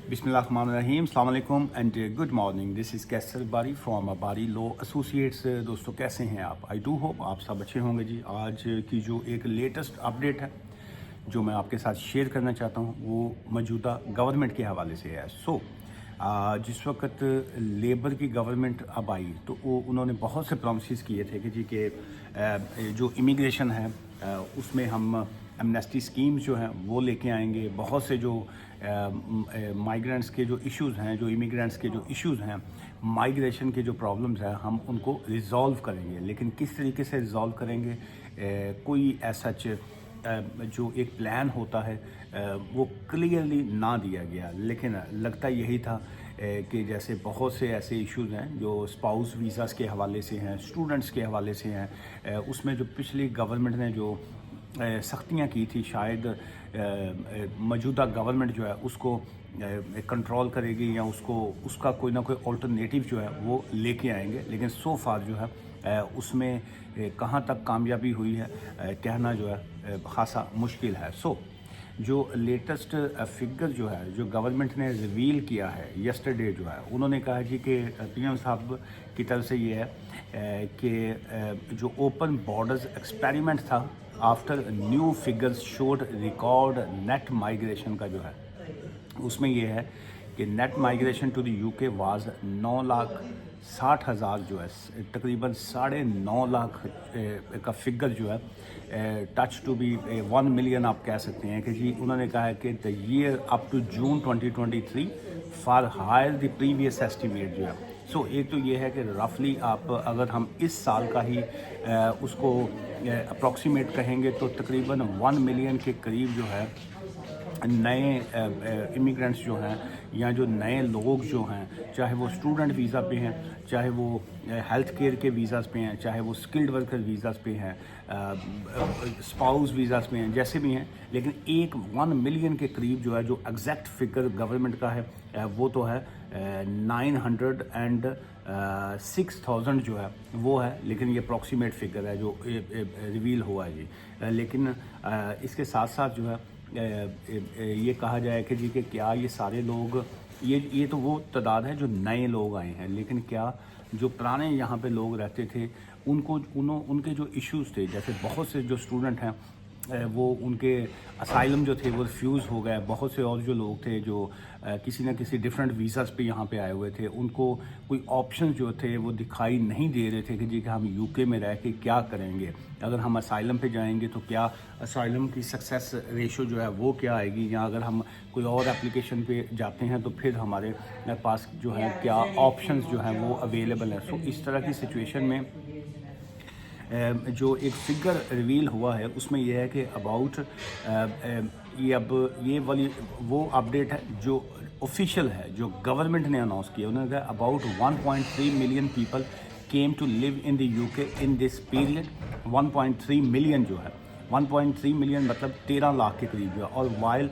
बिस्मिल्लाहिर्रहमानिर्रहीम, अस्सलाम वालेकुम and good morning. This is Qaiser Bari from बारी लॉ एसोसिएट्स। दोस्तों कैसे हैं आप? आई डू होप आप सब अच्छे होंगे जी। आज की जो एक लेटेस्ट अपडेट है जो मैं आपके साथ शेयर करना चाहता हूँ वो मौजूदा गवर्नमेंट के हवाले से है। जिस वक्त लेबर की गवर्नमेंट अब आई तो वो उन्होंने बहुत से प्रॉमिसेस किए थे कि जी के जो इमिग्रेशन है उसमें हम एमनेस्टी स्कीम्स जो हैं वो लेके आएंगे। बहुत से जो माइग्रेंट्स के जो इश्यूज़ हैं, जो इमिग्रेंट्स के जो इश्यूज़ हैं, माइग्रेशन के जो प्रॉब्लम्स हैं, हम उनको रिज़ॉल्व करेंगे। लेकिन किस तरीके से रिज़ॉल्व करेंगे, कोई ऐसा जो एक प्लान होता है वो क्लियरली ना दिया गया। लेकिन लगता यही था कि जैसे बहुत से ऐसे इश्यूज़ हैं जो स्पाउस वीज़ास के हवाले से हैं, स्टूडेंट्स के हवाले से हैं, उसमें जो पिछली गवर्नमेंट ने जो सख्तियाँ की थी, शायद मौजूदा गवर्नमेंट जो है उसको कंट्रोल करेगी या उसका कोई ना कोई अल्टरनेटिव जो है वो लेके आएंगे। लेकिन सो फार जो है उसमें कहाँ तक कामयाबी हुई है कहना जो है खासा मुश्किल है। जो लेटेस्ट फिगर जो है जो गवर्नमेंट ने रिवील किया है यस्टरडे जो है, उन्होंने कहा जी कि पीएम साहब की तरफ से ये है कि जो ओपन बॉर्डर्स एक्सपेरिमेंट था, after new figures showed record net migration का जो है उसमें ये है कि net migration to the UK was 9,60,000 जो है, तकरीबन 9.5 लाख का फिगर जो है टच टू बी 1 मिलियन आप कह सकते हैं कि जी उन्होंने कहा है कि the year up to June 2023 far higher the previous estimate जो है। एक तो ये है कि रफली आप अगर हम इस साल का ही उसको अप्रॉक्सीमेट कहेंगे तो तकरीबन 1 मिलियन के करीब जो है नए इमिग्रेंट्स जो हैं या जो नए लोग जो हैं, चाहे वो स्टूडेंट वीज़ा पे हैं, चाहे वो हेल्थ केयर के वीज़ाज़ पे हैं, चाहे वो स्किल्ड वर्कर वीज़ाज़ पे हैं, स्पाउस वीज़ाज़ पे हैं, जैसे भी हैं, लेकिन 1 मिलियन के करीब जो है जो एग्जैक्ट फिगर गवर्नमेंट का है वो तो है 906,000 जो है वो है। लेकिन ये अप्रॉक्सीमेट फिगर है जो रिवील हुआ है जी। लेकिन इसके साथ साथ जो है ये कहा जाए कि जी कि क्या ये सारे लोग, ये तो वो तादाद है जो नए लोग आए हैं, लेकिन क्या जो पुराने यहाँ पे लोग रहते थे उनके जो इश्यूज़ थे, जैसे बहुत से जो स्टूडेंट हैं वो उनके असाइलम जो थे वो रिफ्यूज़ हो गए। बहुत से और जो लोग थे जो किसी न किसी डिफरेंट वीज़ाज़ पे यहाँ पे आए हुए थे, उनको कोई ऑप्शन जो थे वो दिखाई नहीं दे रहे थे कि जी कि हम यूके में रह के क्या करेंगे। अगर हम असाइलम पे जाएंगे तो क्या असाइलम की सक्सेस रेशो जो है वो क्या आएगी, या अगर हम कोई और एप्लीकेशन पे जाते हैं तो फिर हमारे पास जो है क्या ऑप्शंस जो हैं वो अवेलेबल है। इस तरह की सिचुएशन में जो एक फिगर रिवील हुआ है उसमें यह है कि अबाउट ये वाली वो अपडेट है जो ऑफिशियल है, जो गवर्नमेंट ने अनाउंस किया। उन्होंने कहा about 1.3 million people came to live in the UK in this period. 1.3 million जो है, 1.3 मिलियन मतलब 13 लाख के करीब जो है, और वाइल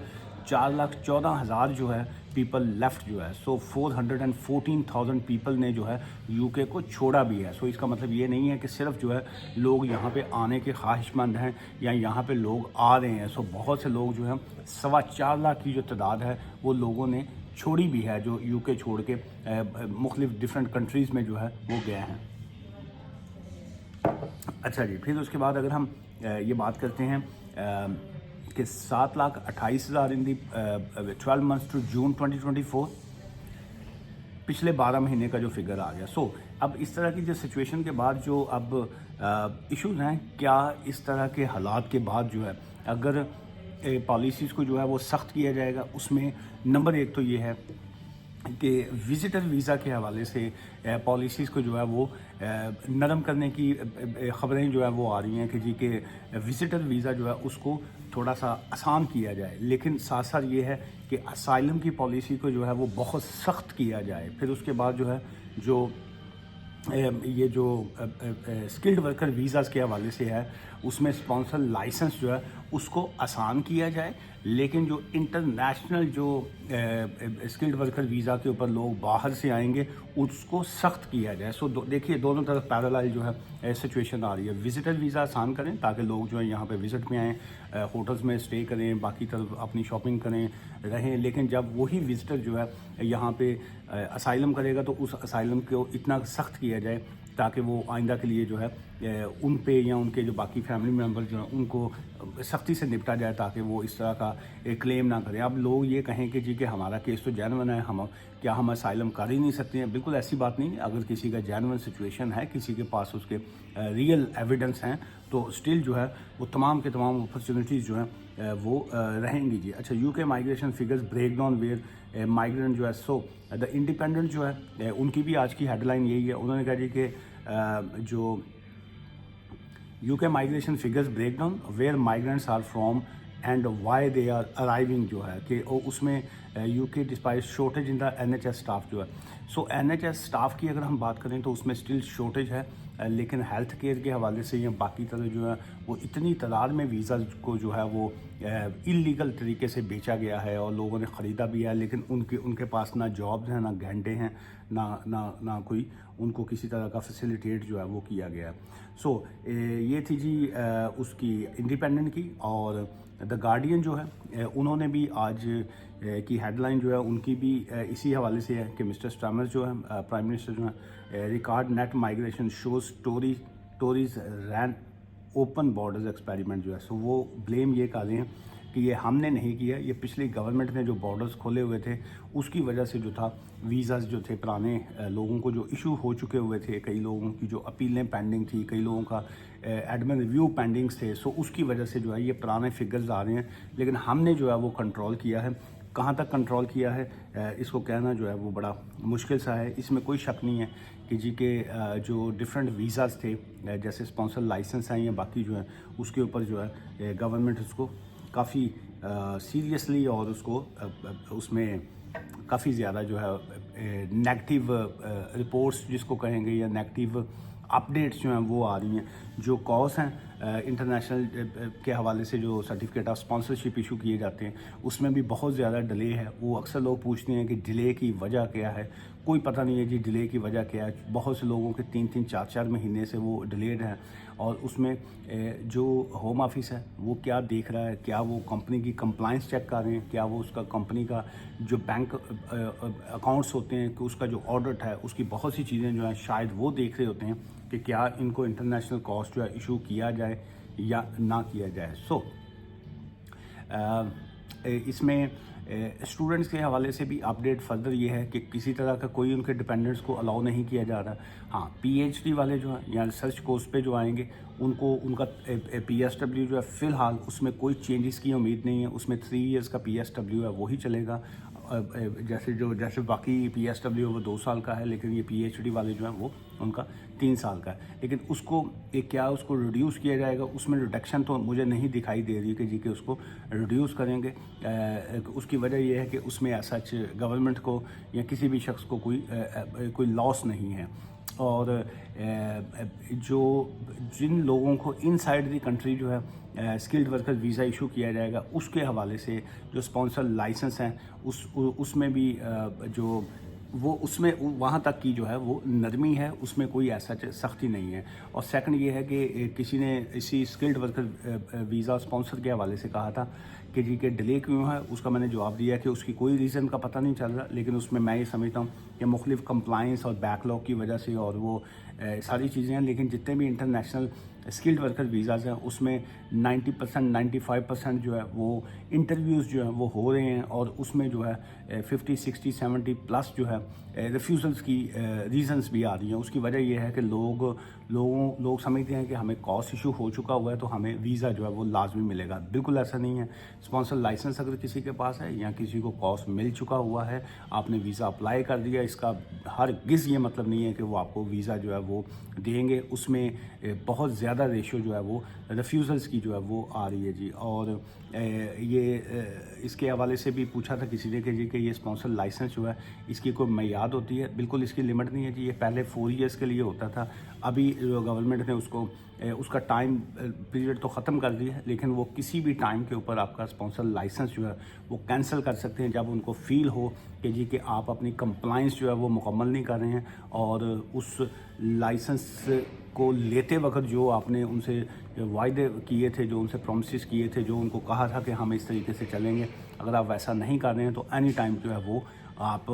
4,14,000 जो है पीपल लेफ़्ट जो है। 414,000 पीपल ने जो है यूके को छोड़ा भी है। इसका मतलब ये नहीं है कि सिर्फ जो है लोग यहाँ पे आने के ख्वाहिशमंद हैं या यहाँ पे लोग आ रहे हैं। बहुत से लोग जो हैं 4.25 लाख की जो तादाद है वो लोगों ने छोड़ी भी है, जो यूके छोड़ के मुख्तलिफ डिफरेंट कंट्रीज़ में जो है वो गए हैं। अच्छा जी, फिर उसके बाद अगर हम ये बात करते हैं कि 7,28,000 इन दी 12 मंथ्स टू जून 2024, पिछले 12 महीने का जो फिगर आ गया। अब इस तरह की जो सिचुएशन के बाद जो अब इश्यूज़ हैं, क्या इस तरह के हालात के बाद जो है अगर पॉलिसीज़ को जो है वो सख्त किया जाएगा, उसमें नंबर एक तो ये है कि विज़िटर वीज़ा के हवाले से पॉलिसीज़ को जो है वो नरम करने की ख़बरें जो है वो आ रही हैं कि जी कि विज़िटर वीज़ा जो है उसको थोड़ा सा आसान किया जाए। लेकिन साथ साथ ये है कि असाइलम की पॉलिसी को जो है वो बहुत सख्त किया जाए। फिर उसके बाद जो है ये जो स्किल्ड वर्कर वीज़ाज़ के हवाले से है उसमें स्पॉन्सर लाइसेंस जो है اس کو آسان کیا جائے، لیکن جو انٹرنیشنل جو اسکلڈ ورکر ویزا کے اوپر لوگ باہر سے آئیں گے اس کو سخت کیا جائے. سو دیکھیے دونوں طرف پیرالل جو ہے سچویشن آ رہی ہے. وزٹر ویزا آسان کریں تاکہ لوگ جو ہے یہاں پہ وزٹ میں آئیں، ہوٹلز میں اسٹے کریں، باقی طرف اپنی شاپنگ کریں، رہیں. لیکن جب وہی وزٹر جو ہے یہاں پہ اسائلم کرے گا تو اس اسائلم کو اتنا سخت کیا جائے تاکہ وہ آئندہ کے لیے جو ہے ان پہ یا ان کے جو باقی فیملی ممبر جو ہیں ان کو سختی سے نپٹا جائے تاکہ وہ اس طرح کا کلیم نہ کریں. اب لوگ یہ کہیں کہ جی کہ ہمارا کیس تو جینون ہے، کیا ہم اسائلم کر ہی نہیں سکتے ہیں؟ بالکل ایسی بات نہیں ہے. اگر کسی کا جینون سچویشن ہے، کسی کے پاس اس کے ریئل ایویڈنس ہیں تو اسٹل جو ہے وہ تمام کے تمام اپرچونیٹیز جو ہیں وہ رہیں گی. جی اچھا، یو کے migration figures break down where migrant جو ہے. سو دا انڈیپینڈنٹ جو ہے ان کی بھی آج کی ہیڈ لائن یہی ہے. انہوں نے کہا جی کہ جو یو کے migration figures break down where migrants are from and why they are arriving جو ہے کہ اس میں یو کے ڈسپائٹ شارٹیج ان دا این ایچ ایس اسٹاف جو ہے. سو این ایچ ایس اسٹاف کی اگر ہم بات کریں تو اس میں اسٹل شارٹیج ہے، لیکن ہیلتھ کیئر کے حوالے سے یا باقی طرح جو ہے وہ اتنی تعداد میں ویزا کو جو ہے وہ انلیگل طریقے سے بیچا گیا ہے اور لوگوں نے خریدا بھی ہے، لیکن ان کے پاس نہ جابز ہیں، نہ گھنٹے ہیں، نہ کوئی ان کو کسی طرح کا فیسیلیٹیٹ جو ہے وہ کیا گیا ہے. سو یہ تھی جی اس کی انڈیپینڈنٹ کی. اور دا گارڈین جو ہے انہوں نے بھی آج کی ہیڈ لائن جو ہے ان کی بھی اسی حوالے سے ہے کہ مسٹر اسٹارمر جو ہے پرائم منسٹر جو ہے record net migration shows Tories ran open borders experiment جو ہے. سو وہ بلیم یہ کر رہے ہیں کہ یہ ہم نے نہیں کیا، یہ پچھلی گورنمنٹ نے جو بارڈرز کھولے ہوئے تھے اس کی وجہ سے جو تھا ویزاز جو تھے پرانے لوگوں کو جو ایشو ہو چکے ہوئے تھے، کئی لوگوں کی جو اپیلیں پینڈنگ تھی، کئی لوگوں کا ایڈمن ریویو پینڈنگز تھے. سو اس کی وجہ سے جو ہے یہ پرانے فگرز آ رہے ہیں، لیکن ہم نے جو ہے وہ کنٹرول کیا ہے. کہاں تک کنٹرول کیا ہے اس کو کہنا جو ہے وہ بڑا مشکل سا ہے. اس میں کوئی شک نہیں ہے کہ جی کہ جو ڈفرینٹ ویزاز تھے جیسے اسپانسر لائسنس ہیں یا باقی جو ہے اس کے اوپر جو ہے گورنمنٹ اس کو کافی سیریسلی اور اس میں کافی زیادہ جو ہے نیگیٹو رپورٹس جس کو کہیں گے یا نیگیٹو اپڈیٹس جو ہیں وہ آ رہی ہیں. جو کاز ہیں انٹرنیشنل کے حوالے سے جو سرٹیفکیٹ آف اسپانسرشپ ایشو کیے جاتے ہیں اس میں بھی بہت زیادہ ڈیلے ہے. وہ اکثر لوگ پوچھتے ہیں کہ ڈیلے کی وجہ کیا ہے. کوئی پتہ نہیں ہے جی ڈیلے کی وجہ کیا ہے. بہت سے لوگوں کے 3-4 مہینے سے وہ ڈیلیڈ ہیں، اور اس میں جو ہوم آفس ہے وہ کیا دیکھ رہا ہے، کیا وہ کمپنی کی کمپلائنس چیک کر رہے ہیں، کیا وہ اس کا کمپنی کا جو بینک اکاؤنٹس ہوتے ہیں کہ اس کا جو آڈٹ ہے اس کی بہت سی چیزیں جو ہیں شاید وہ دیکھ رہے ہوتے ہیں کہ کیا ان کو انٹرنیشنل کاسٹ جو ہے ایشو کیا جائے یا نہ کیا جائے. سو اس میں اسٹوڈنٹس کے حوالے سے بھی اپڈیٹ فردر یہ ہے کہ کسی طرح کا کوئی ان کے ڈپینڈنٹس کو الاؤ نہیں کیا جا رہا. ہاں پی ایچ ڈی والے جو ہیں یا ریسرچ کورس پہ جو آئیں گے ان کا پی ایس ڈبلیو جو ہے فی الحال اس میں کوئی چینجز کی امید نہیں ہے. اس میں 3 ایئرس کا پی ایس ڈبلیو ہے وہی چلے گا، جیسے باقی پی ایس ڈبلیو وہ 2 سال کا ہے، لیکن یہ پی ایچ ڈی والے جو ہیں وہ ان کا 3 سال کا ہے. لیکن اس کو کیا اس کو ریڈیوس کیا جائے گا؟ اس میں ریڈکشن تو مجھے نہیں دکھائی دے رہی کہ جی کہ اس کو ریڈیوس کریں گے. اس کی وجہ یہ ہے کہ اس میں ایسا گورنمنٹ کو یا کسی بھی شخص کو کوئی لاس نہیں ہے. اور جن لوگوں کو ان سائڈ دی کنٹری جو ہے اسکلڈ ورکر ویزا ایشو کیا جائے گا اس کے حوالے سے جو اسپانسر لائسنس ہیں اس میں بھی جو وہ اس میں وہاں تک کی جو ہے وہ نرمی ہے، اس میں کوئی ایسا سختی نہیں ہے. اور سیکنڈ یہ ہے کہ کسی نے اسی اسکلڈ ورکر ویزا اسپانسر کے حوالے سے کہا تھا کہ جی کہ ڈیلے کیوں ہے. اس کا میں نے جواب دیا کہ اس کی کوئی ریزن کا پتہ نہیں چل رہا، لیکن اس میں یہ سمجھتا ہوں کہ مختلف کمپلائنس اور بیک لاگ کی وجہ سے اور وہ ساری چیزیں ہیں. لیکن جتنے بھی انٹرنیشنل اسکلڈ ورکر ویزاز ہیں اس میں 90% 95% جو ہے وہ انٹرویوز جو ہیں وہ ہو رہے ہیں، اور اس میں جو ہے 50 60 70 پلس جو ہے ریفیوزلس کی ریزنس بھی آ رہی ہیں. اس کی وجہ یہ ہے کہ لوگ سمجھتے ہیں کہ ہمیں کاسٹ ایشو ہو چکا ہوا ہے تو ہمیں ویزا جو ہے وہ لازمی ملے گا. بالکل ایسا نہیں ہے. اسپانسر لائسنس اگر کسی کے پاس ہے یا کسی کو کاسٹ مل چکا ہوا ہے، آپ نے ویزا اپلائی کر دیا، اس کا ہرگز یہ مطلب نہیں ہے کہ وہ آپ کو ویزا جو ہے وہ دیں گے. اس میں بہت زیادہ ज़्यादा रेशो जो है वो रिफ्यूज़ल्स की जो है वो आ रही है जी। और इसके हवाले से भी पूछा था किसी ने कि जी कि ये स्पॉन्सर लाइसेंस जो है इसकी कोई मियाद होती है? बिल्कुल इसकी लिमिट नहीं है जी। ये पहले 4 ईयर्स के लिए होता था, अभी गवर्नमेंट ने उसका टाइम पीरियड तो ख़त्म कर दिया है, लेकिन वो किसी भी टाइम के ऊपर आपका स्पॉन्सर लाइसेंस जो है वो कैंसिल कर सकते हैं जब उनको फ़ील हो कि जी कि आप अपनी कंप्लाइंस जो है वो मुकम्मल नहीं कर रहे हैं, और उस लाइसेंस को लेते वक्त जो आपने उनसे वायदे किए थे, जो उनसे प्रॉमिसेस किए थे, जो उनको कहा था कि हम इस तरीके से चलेंगे, अगर आप वैसा नहीं कर रहे हैं तो एनी टाइम जो है वो आप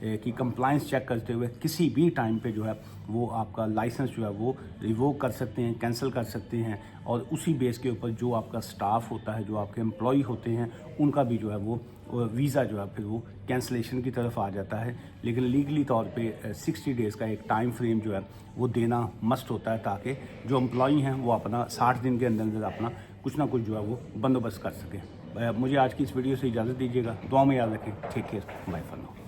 की कंप्लाइंस चेक करते हुए किसी भी टाइम पे जो है वो आपका लाइसेंस जो है वो रिवोक कर सकते हैं, कैंसिल कर सकते हैं। और उसी बेस के ऊपर जो आपका स्टाफ होता है, जो आपके एम्प्लॉय होते हैं, उनका भी जो है वो वीज़ा जो है फिर वो कैंसलेशन की तरफ आ जाता है। लेकिन लीगली तौर पे 60 डेज़ का एक टाइम फ्रेम जो है वो देना मस्ट होता है, ताकि जो एम्प्लॉय हैं वो अपना 60 दिन के अंदर अंदर अपना कुछ ना कुछ जो है वो बंदोबस्त कर सकें। मुझे आज की इस वीडियो से इजाज़त दीजिएगा, दुआ में याद रखें। Take care, bye for now.